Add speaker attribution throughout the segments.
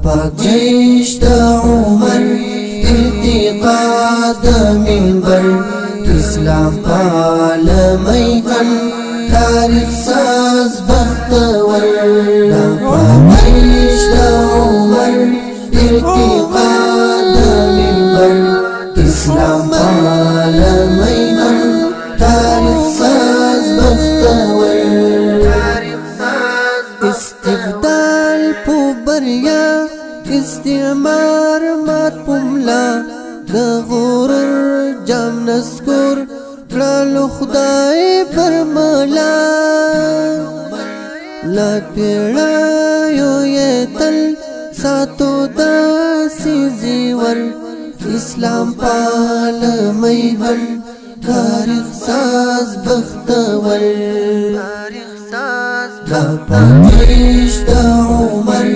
Speaker 1: پاک جيش دا عمر ارتقا دا منبر اسلام پال میهن تاریخ ساز بختور پاک جيش دا عمر ارتقا دا منبر اسلام پال میهن تاریخ ساز بختور استبدال پو بریا استعمار مات پملا دا غرر جام نسکور پرالو خدای برملا لا پیڑایو یتل ساتو دا سیزیور اسلام پال میهن تاریخ ساز بختور دا پاک جيش دا عمر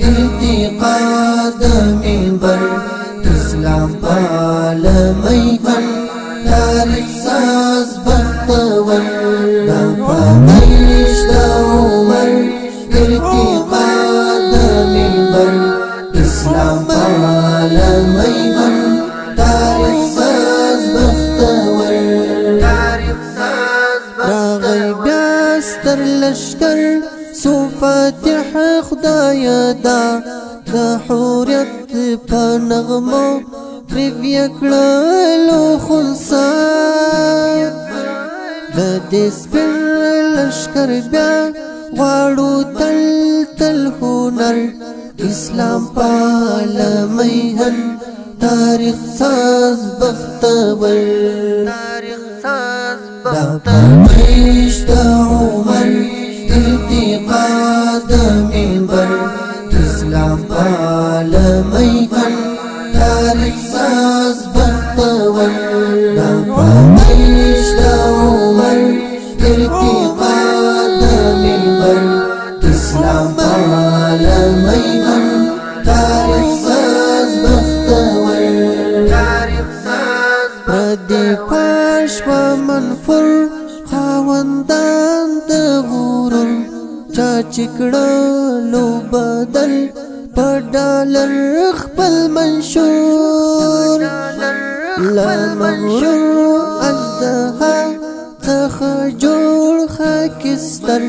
Speaker 1: ارتقا دا منبر اسلام پال میهن تاریخ ساز بختور دا پاک جيش دا عمر ارتقا دا منبر اسلام پال میهن تاریخ ساز بختور راغی بیاستر لشکر سو فاتح خدای دا دا حوریت پا نغمو پریوی اکڑلو خونسا دا دیس پر لشکر بیا غاڑو تل تل ہونر اسلام پال میهن تاریخ ساز بختور دا پاک جيش دا عمر ارتقا دا منبر اسلام پال میهن تاریخ ساز بختور دا پاک جيش دا عمر ارتقا دا منبر اسلام پال میهن تاریخ ساز بختور پردی پاش و منفر خاوندان دا غرور چا چکڑلو بدل پا ڈالر خپل منشور لا مغرور اجدها څخه جوړ خاکستر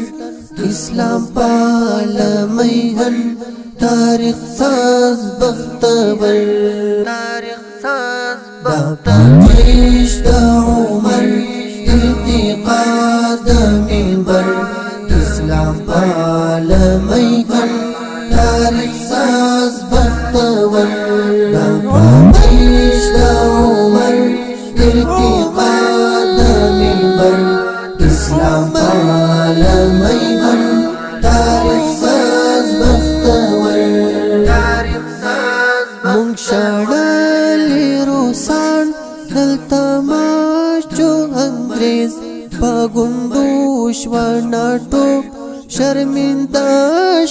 Speaker 1: اسلام پال میهن تاریخ ساز بختور دا پاک جيش دا عمر ارتقا دا منبر اسلام پال میهن تاریخ ساز بختور دا پاک جيش دا عمر ارتقا دا منبر اسلام پال میهن تاریخ ساز بختور مونږ شړلې روسان دلته ماچو انګریز په ګوندو شو ناټو شرمنده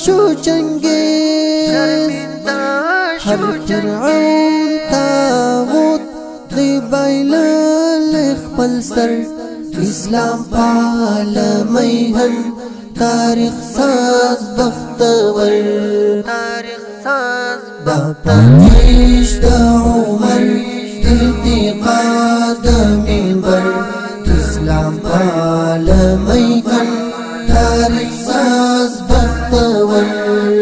Speaker 1: شو چنګیز هر فرعون تاغوت دی بایلل خپل سر اسلام پال میهن تاریخ ساز بختور دا پاک جيش دا عمر ارتقا دا منبر اسلام پال میهن تاریخ ساز بختور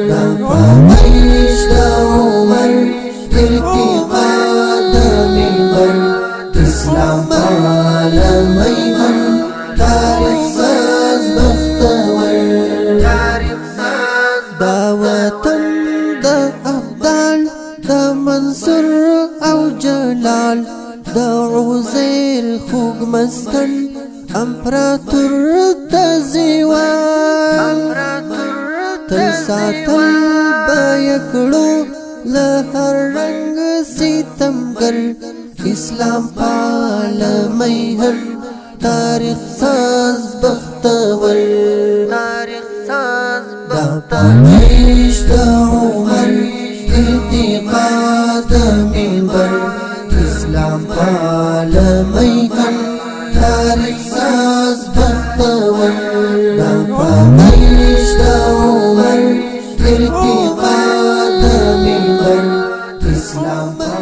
Speaker 1: دا پاک جيش دا عمر ارتقا دا منبر اسلام پال میهن تاریخ ساز بختور دا وطن دا ابدال دا منصور او جلال دا عزیر خوږ مسکن امپراتور دا زیوال تل ساتل بیکړو له هر رنگ ستمګر اسلام پال میهن تاریخ ساز بختور دا پاک جيش دا عمر ارتقا دا منبر اسلام پال میهن تاریخ ساز بختور دا پاک جيش دا عمر ارتقا دا minbar Islam